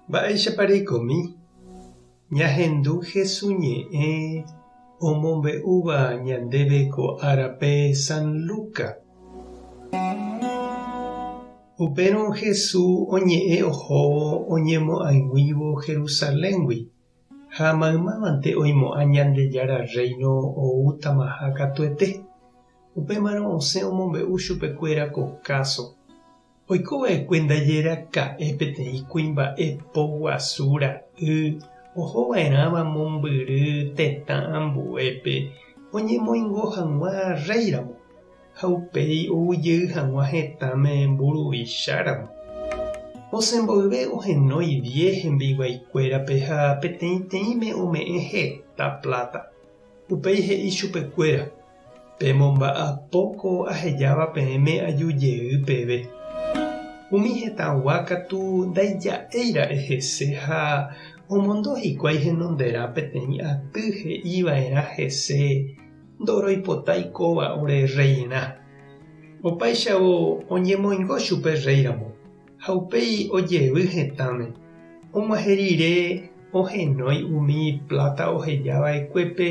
Mba'éichapareikomi ñahendu hesuñe'ẽ omombe'úva ñandéve ko árape San Luka. Upérõ Jesús oñe'ẽ ohóvo oñemo'ãiguívo Jerusaléngui ha maymávante oimo'ã Ñandejára Reino oútama katuete. Upémarõ osẽ omombe'u chupekuéra ko káso. Oikova'ekue ndajeraka'e peteĩ kuimba'epo guasu ra'y ohova'erãva mombyry tetã ambuépe oñemoingo hag̃ua réiramo ha upéi oujey hag̃ua hetãme mburuvicháramo. Osẽmboyve ohenói 10 hembiguaikuérape ha peteĩteĩme ome'ẽ heta plata. Upéi he'i chupekuéra: pemomba'apóko ahejáva peẽme ajujey peve. Umi hetãgua katu ndaija'éira'e hese ha omondo hikuái henonderã peteĩ aty he'iva'erã hese ndoroipota ikóva ore reirã. Opaichavo oñemoingo chupe réiramo ha upéi ojevy hetãme. Og̃uahẽ rire ohenói umi plata ohejava'ekuépe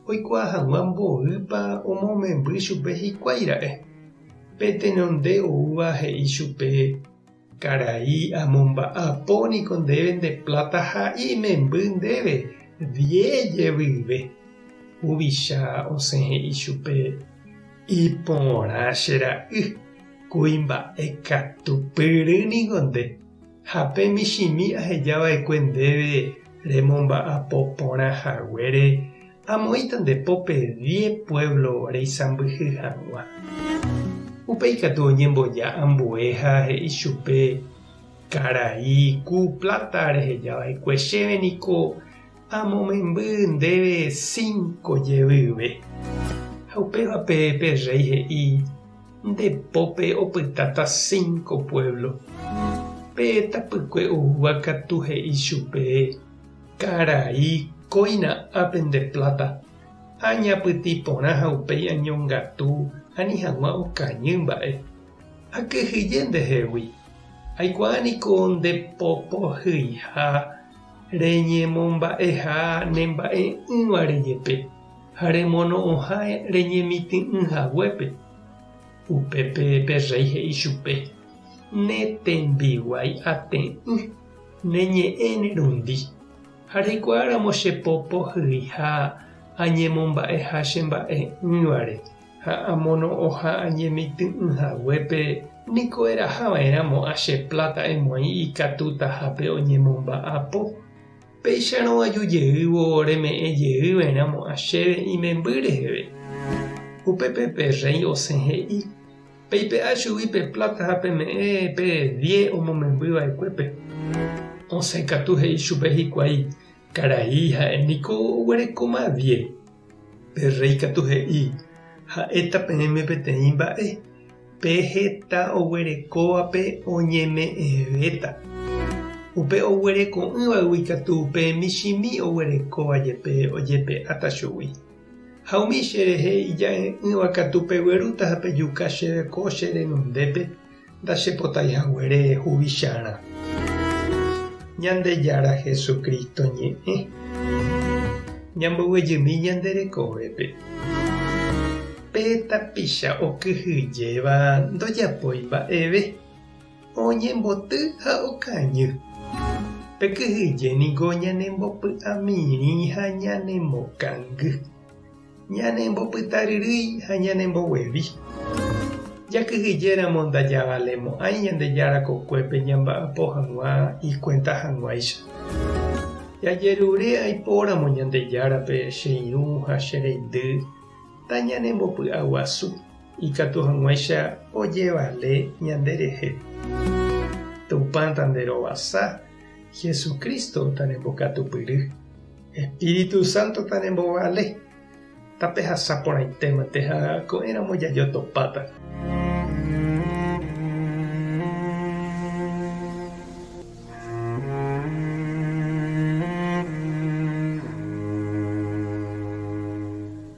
oikuaa hag̃ua mboýpa omomemby chupe hikuáira'e. Petenonde oúva he'i chupe: karai amomba'apóniko ndéve nde plata ha imemby ndéve 10 jevyve. Huvicha osẽ he'i chupe: iporã che ra'y, kuimba'ekatu pyrýniko nde, ha pe michĩmi ahejava'ekue ndéve remomba'apo porãhaguére amoĩta ndepópe 10 pueblo reisãmbyhy hag̃ua. Upéi katu oñemboja ambue ha he'i chupe: karai ku plata rehejava'ekue chéve niko amomemby ndéve 5 jevyve. Ha upévape pe rey he'i: ndepópe opytáta 5 pueblo. Pe tapykue oúva katu he'i chupe: karai kóina ápe nde plata. Añapytĩ porã ha upéi añongatu ani hag̃ua okañy mba'e. Akyhyje ndehegui. Aikuaániko ndepopohýiha reñemomba'eha nemba'e'ỹva rejepe ha remono'õha reñemitĩ'ỹhaguépe. Upépe pe rey he'i chupe: ne tembiguái ate'ỹ, neñe'ẽ nerundi. Ha reikuaáramo chepopohýiha añemomba'eha chemba'e'ỹvare ha amono'õha añemitĩ'ỹhaguépe niko erahava'erãmo che plata emoĩ ikatutahápe oñemomba'apo. Péicharõ ajujeývo reme'ẽjeýva'erãmo chéve imemby reheve. Upépe pe rey osẽ he'i: peipe'a chugui pe plata ha peme'ẽ pe 10 omomembyva'ekuépe. Osẽ katu he'i chupe hikuái: karai ha'éniko oguerekóma 10. Pe rey katu he'i: ha'éta peẽme peteĩ mba'e. Pe heta oguerekóvape oñeme'ẽvéta. Upe oguereko'ỹvagui katu pe michĩmi oguerekóvajepe ojepe'áta chugui. Ha umi cherehe ija'e'ỹva katu peguerúta ha pejuka chéve ko che renondépe ndachepotaihaguére huvicharã. Ñandejára Jesukristo ñe'ẽ ñamboguejymi ñanderekovépe. Pe tapicha okyhyjéva ndojapói mba'eve, oñemboty ha okañy. Pekyhyjéniko ñanembopy'amirĩ ha ñanembokãngy, ñanembopytaryrýi ha ñanemboguevi. Jakyhyjéramo ndajavalemo'ãi Ñandejára kokuépe ñamba'apo hag̃ua ikuenta hag̃uáicha. Jajerure aipóramo Ñandejárape che irũ ha che reindy ta ñanembopy'a guasu ikatu hag̃uáicha ojevale ñanderehe. Tupãta nderovasa, Jesukristo tanembokatupyry, Espíritu Santo tanembovale. Tape hasapórãitémante ha ko'ẽramo jajotopáta.